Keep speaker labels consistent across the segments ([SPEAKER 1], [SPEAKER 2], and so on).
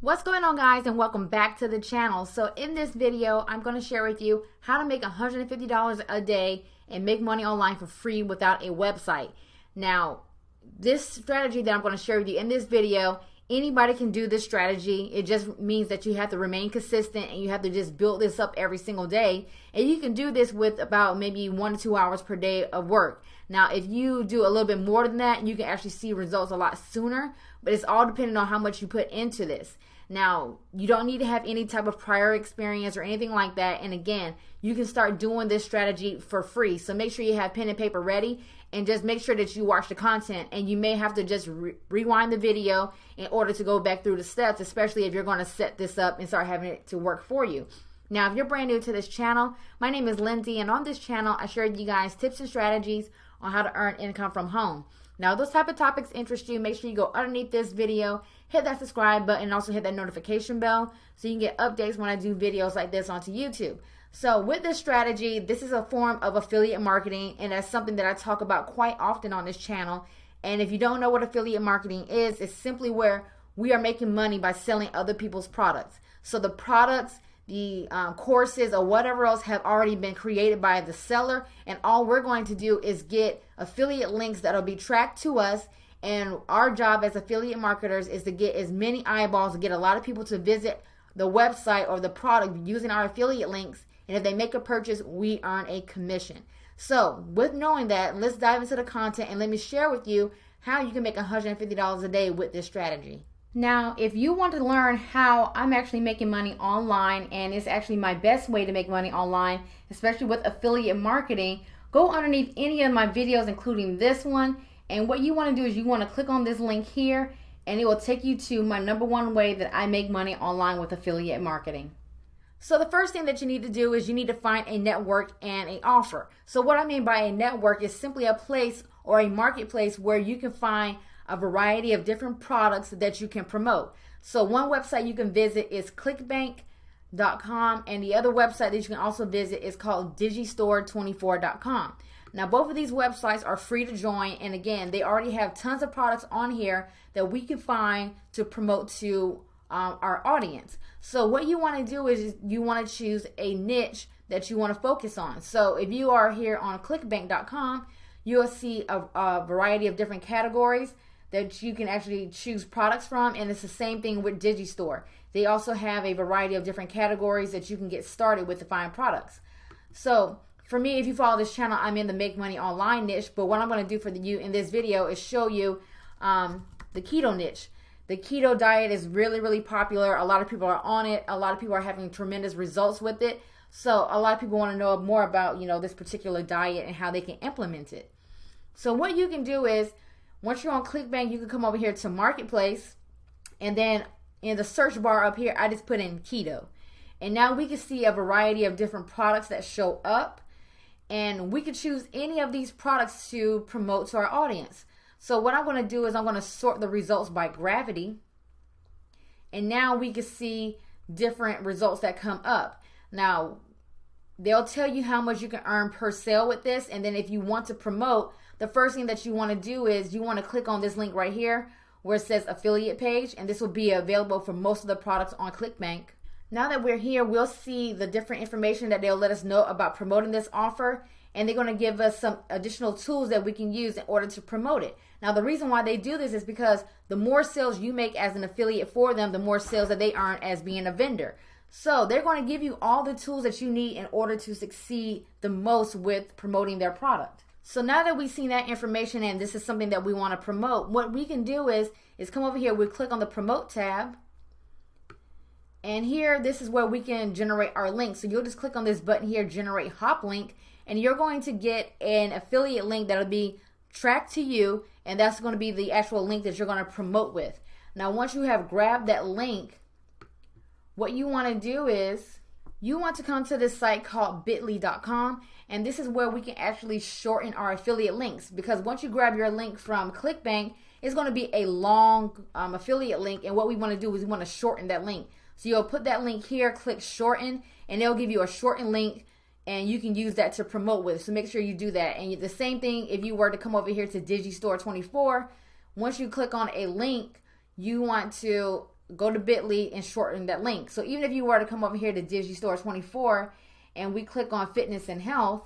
[SPEAKER 1] What's going on, guys, and welcome back to the channel. So in this video, I'm going to share with you how to make $150 a day and make money online for free without a website. Now, this strategy that I'm going to share with you in this video, anybody can do this strategy. It just means that you have to remain consistent and you have to just build this up every single day. And you can do this with about maybe 1 to 2 hours per day of work. Now, if you do a little bit more than that, you can actually see results a lot sooner, but it's all depending on how much you put into this. Now, you don't need to have any type of prior experience or anything like that. And again, you can start doing this strategy for free. So make sure you have pen and paper ready and just make sure that you watch the content. And you may have to just rewind the video in order to go back through the steps, especially if you're going to set this up and start having it to work for you. Now, if you're brand new to this channel, my name is Linsay, and on this channel, I share with you guys tips and strategies on how to earn income from home. Now, if those type of topics interest you, make sure you go underneath this video, hit that subscribe button, and also hit that notification bell so you can get updates when I do videos like this onto YouTube. So with this strategy, this is a form of affiliate marketing, and that's something that I talk about quite often on this channel. And if you don't know what affiliate marketing is, it's simply where we are making money by selling other people's products. So the products, the courses, or whatever else have already been created by the seller, and all we're going to do is get affiliate links that'll be tracked to us. And our job as affiliate marketers is to get as many eyeballs, to get a lot of people to visit the website or the product using our affiliate links. And if they make a purchase, we earn a commission. So with knowing that, let's dive into the content and let me share with you how you can make $150 a day with this strategy. Now, if you want to learn how I'm actually making money online, and it's actually my best way to make money online, especially with affiliate marketing, go underneath any of my videos, including this one. And what you want to do is you want to click on this link here, and it will take you to my #1 way that I make money online with affiliate marketing. So the first thing that you need to do is you need to find a network and an offer. So what I mean by a network is simply a place or a marketplace where you can find a variety of different products that you can promote. So one website you can visit is clickbank.com, and the other website that you can also visit is called digistore24.com. Now, both of these websites are free to join, and again, they already have tons of products on here that we can find to promote to our audience. So what you want to do is you want to choose a niche that you want to focus on. So if you are here on clickbank.com, you'll see a variety of different categories that you can actually choose products from, and it's the same thing with Digistore. They also have a variety of different categories that you can get started with to find products. So for me, if you follow this channel, I'm in the make money online niche, but what I'm going to do for you in this video is show you the keto niche. The keto diet is really, really popular. A lot of people are on it. A lot of people are having tremendous results with it. So a lot of people want to know more about, this particular diet and how they can implement it. So what you can do is, once you're on ClickBank, you can come over here to Marketplace, and then in the search bar up here, I just put in keto. And now we can see a variety of different products that show up, and we can choose any of these products to promote to our audience. So what I'm going to do is I'm going to sort the results by gravity, and now we can see different results that come up. Now, they'll tell you how much you can earn per sale with this, and then if you want to promote, the first thing that you want to do is you want to click on this link right here where it says affiliate page, and this will be available for most of the products on ClickBank. Now that we're here, we'll see the different information that they'll let us know about promoting this offer, and they're going to give us some additional tools that we can use in order to promote it. Now, the reason why they do this is because the more sales you make as an affiliate for them, the more sales that they earn as being a vendor. So they're going to give you all the tools that you need in order to succeed the most with promoting their product. So now that we've seen that information and this is something that we want to promote, what we can do is come over here, we click on the promote tab, and here this is where we can generate our link. So you'll just click on this button here, generate hop link, and you're going to get an affiliate link that'll be tracked to you, and that's going to be the actual link that you're going to promote with. Now once you have grabbed that link, what you want to do is you want to come to this site called bit.ly.com, and this is where we can actually shorten our affiliate links, because once you grab your link from ClickBank, it's going to be a long affiliate link, and what we want to do is we want to shorten that link. So you'll put that link here, click shorten, and they'll give you a shortened link, and you can use that to promote with. So make sure you do that. And the same thing if you were to come over here to Digistore24, once you click on a link, you want to go to bit.ly and shorten that link. So even if you were to come over here to Digistore 24 and we click on fitness and health,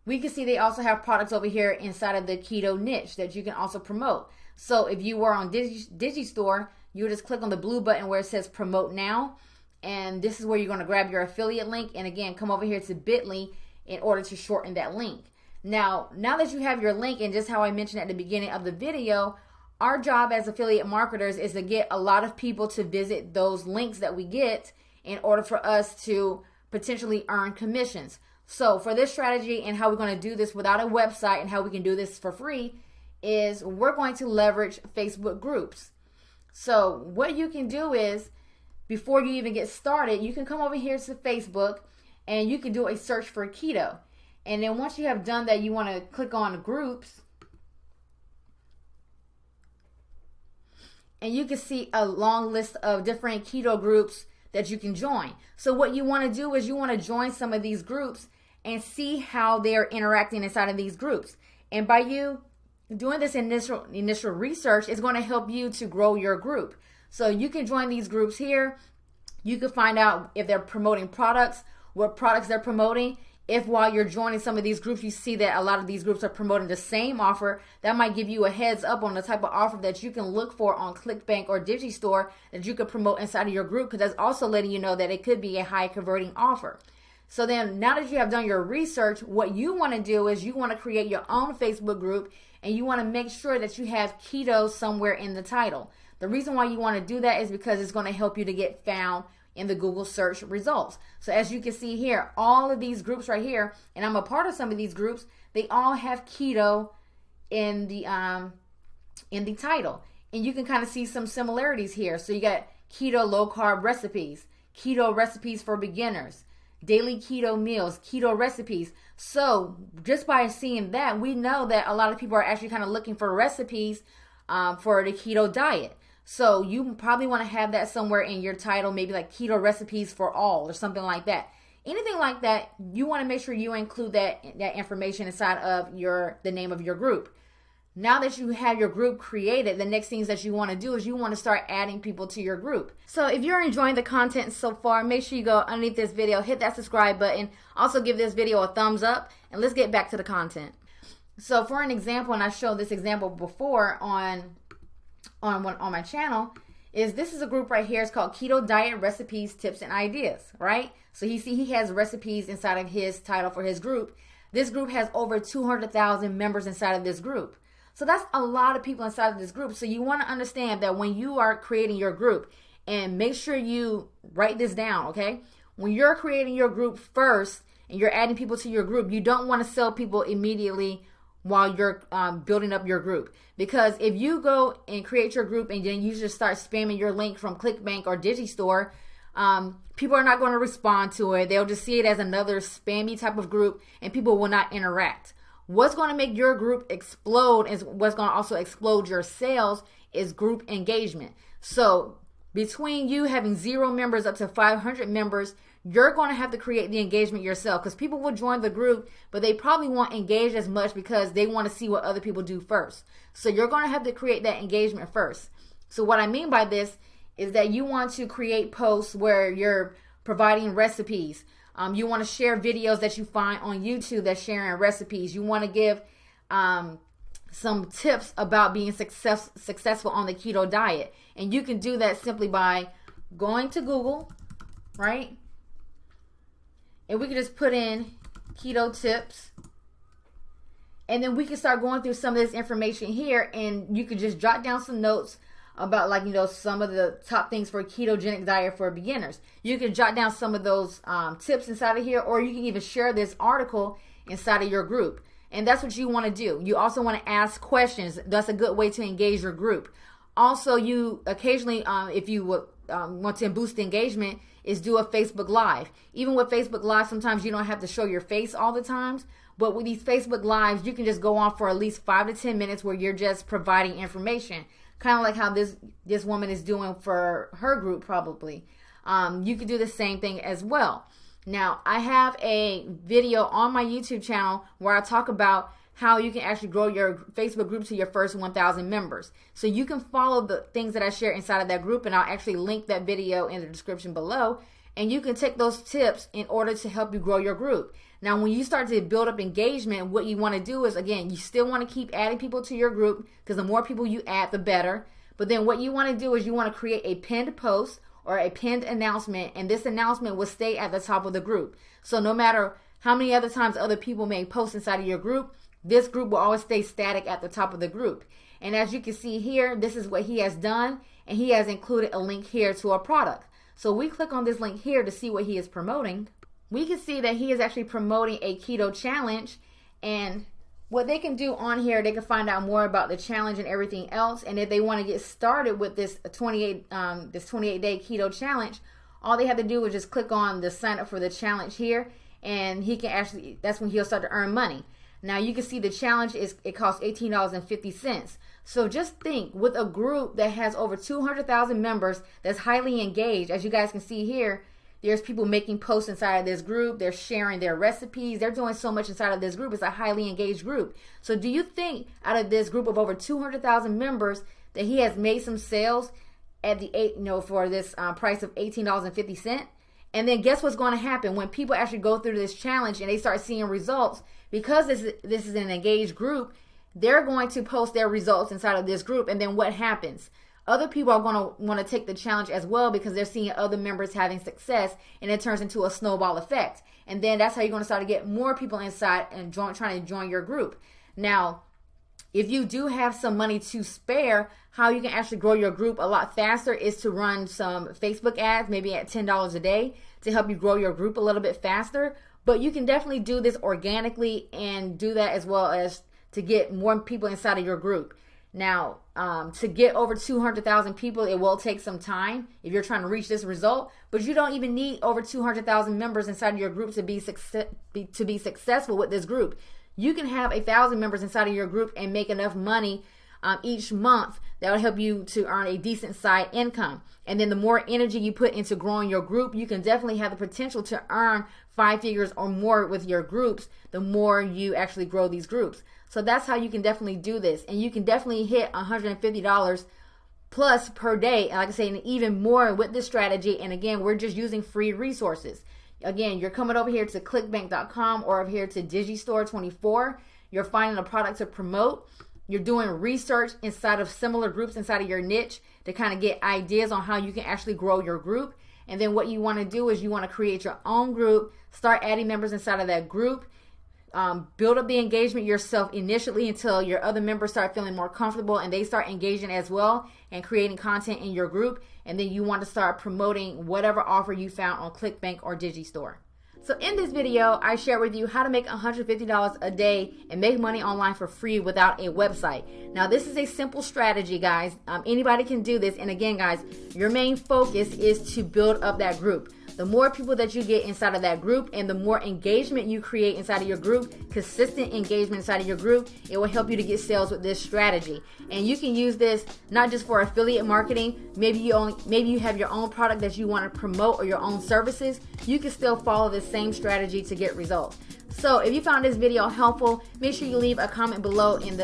[SPEAKER 1] we can see they also have products over here inside of the keto niche that you can also promote. So if you were on Digistore, you would just click on the blue button where it says promote now. And this is where you're going to grab your affiliate link. And again, come over here to bit.ly in order to shorten that link. Now that you have your link, and just how I mentioned at the beginning of the video, our job as affiliate marketers is to get a lot of people to visit those links that we get in order for us to potentially earn commissions. So for this strategy and how we're going to do this without a website and how we can do this for free is we're going to leverage Facebook groups. So what you can do is, before you even get started, you can come over here to Facebook and you can do a search for keto. And then once you have done that, you want to click on groups. And you can see a long list of different keto groups that you can join. So what you want to do is you want to join some of these groups and see how they're interacting inside of these groups. And by you doing this initial research, it's going to help you to grow your group. So you can join these groups here. You can find out if they're promoting products, what products they're promoting. If while you're joining some of these groups, you see that a lot of these groups are promoting the same offer, that might give you a heads up on the type of offer that you can look for on ClickBank or Digistore that you could promote inside of your group, because that's also letting you know that it could be a high converting offer. So then now that you have done your research, what you want to do is you want to create your own Facebook group, and you want to make sure that you have keto somewhere in the title. The reason why you want to do that is because it's going to help you to get found in the Google search results. So as you can see here, all of these groups right here, and I'm a part of some of these groups, they all have keto in the title. And you can kind of see some similarities here. So you got keto low carb recipes, keto recipes for beginners, daily keto meals, keto recipes. So just by seeing that, we know that a lot of people are actually kind of looking for recipes for the keto diet. So you probably want to have that somewhere in your title, maybe like keto recipes for all or something like that. Anything like that, you want to make sure you include that information inside of the name of your group. Now that you have your group created, the next things that you want to do is you want to start adding people to your group. So if you're enjoying the content so far, make sure you go underneath this video, hit that subscribe button, also give this video a thumbs up, and let's get back to the content. So for an example, and I showed this example before on my channel, this is a group right here. It's called Keto Diet Recipes, Tips, and Ideas, right? So he has recipes inside of his title for his group. This group has over 200,000 members inside of this group. So that's a lot of people inside of this group. So you want to understand that when you are creating your group, and make sure you write this down, okay? When you're creating your group first and you're adding people to your group, you don't want to sell people immediately while you're building up your group. Because if you go and create your group and then you just start spamming your link from ClickBank or Digistore, people are not going to respond to it. They'll just see it as another spammy type of group, and people will not interact. What's going to make your group explode and what's going to also explode your sales is group engagement. So between you having 0 members up to 500 members, you're going to have to create the engagement yourself, because people will join the group, but they probably won't engage as much because they want to see what other people do first. So you're going to have to create that engagement first. So what I mean by this is that you want to create posts where you're providing recipes. You want to share videos that you find on YouTube that's sharing recipes. You want to give some tips about being successful on the keto diet. And you can do that simply by going to Google, right? And we can just put in keto tips. And then we can start going through some of this information here, and you can just jot down some notes about, like, some of the top things for a ketogenic diet for beginners. You can jot down some of those tips inside of here, or you can even share this article inside of your group. And that's what you want to do. You also want to ask questions. That's a good way to engage your group. Also, you occasionally, if you want to boost engagement, is do a Facebook Live. Even with Facebook Live, sometimes you don't have to show your face all the times. But with these Facebook Lives, you can just go on for at least 5 to 10 minutes where you're just providing information. Kind of like how this woman is doing for her group probably. You could do the same thing as well. Now, I have a video on my YouTube channel where I talk about how you can actually grow your Facebook group to your first 1,000 members. So you can follow the things that I share inside of that group, and I'll actually link that video in the description below. And you can take those tips in order to help you grow your group. Now, when you start to build up engagement, what you want to do is, again, you still want to keep adding people to your group, because the more people you add, the better. But then what you want to do is you want to create a pinned post or a pinned announcement, and this announcement will stay at the top of the group. So no matter how many other times other people may post inside of your group, this group will always stay static at the top of the group. And as you can see here, this is what he has done, and he has included a link here to a product. So we click on this link here to see what he is promoting. We can see that he is actually promoting a keto challenge, and what they can do on here, they can find out more about the challenge and everything else. And if they want to get started with this 28-day keto challenge, all they have to do is just click on the sign up for the challenge here, and he can actually, that's when he'll start to earn money. Now you can see the challenge it costs $18.50. So just think, with a group that has over 200,000 members that's highly engaged, as you guys can see here, there's people making posts inside of this group. They're sharing their recipes. They're doing so much inside of this group. It's a highly engaged group. So do you think out of this group of over 200,000 members that he has made some sales at the for this price of $18.50? And then guess what's going to happen when people actually go through this challenge and they start seeing results? Because this is an engaged group, they're going to post their results inside of this group. And then what happens? Other people are going to want to take the challenge as well, because they're seeing other members having success, and it turns into a snowball effect. And then that's how you're going to start to get more people inside and trying to join your group. Now, if you do have some money to spare, how you can actually grow your group a lot faster is to run some Facebook ads, maybe at $10 a day, to help you grow your group a little bit faster. But you can definitely do this organically and do that as well as to get more people inside of your group. Now, to get over 200,000 people, it will take some time if you're trying to reach this result, but you don't even need over 200,000 members inside of your group to be successful with this group. You can have 1,000 members inside of your group and make enough money each month that will help you to earn a decent side income. And then the more energy you put into growing your group, you can definitely have the potential to earn 5 figures or more with your groups the more you actually grow these groups. So that's how you can definitely do this. And you can definitely hit $150 plus per day, like I say, and even more with this strategy. And again, we're just using free resources. Again, you're coming over here to clickbank.com or over here to Digistore24. You're finding a product to promote. You're doing research inside of similar groups inside of your niche to kind of get ideas on how you can actually grow your group. And then what you want to do is you want to create your own group, start adding members inside of that group, build up the engagement yourself initially until your other members start feeling more comfortable and they start engaging as well and creating content in your group. And then you want to start promoting whatever offer you found on ClickBank or Digistore. So in this video, I share with you how to make $150 a day and make money online for free without a website. Now, this is a simple strategy, guys. Anybody can do this. And again, guys, your main focus is to build up that group. The more people that you get inside of that group and the more engagement you create inside of your group, consistent engagement inside of your group, it will help you to get sales with this strategy. And you can use this not just for affiliate marketing. Maybe you have your own product that you want to promote or your own services. You can still follow the same strategy to get results. So if you found this video helpful, make sure you leave a comment below and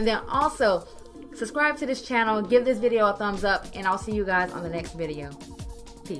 [SPEAKER 1] then also subscribe to this channel, give this video a thumbs up, and I'll see you guys on the next video. Peace.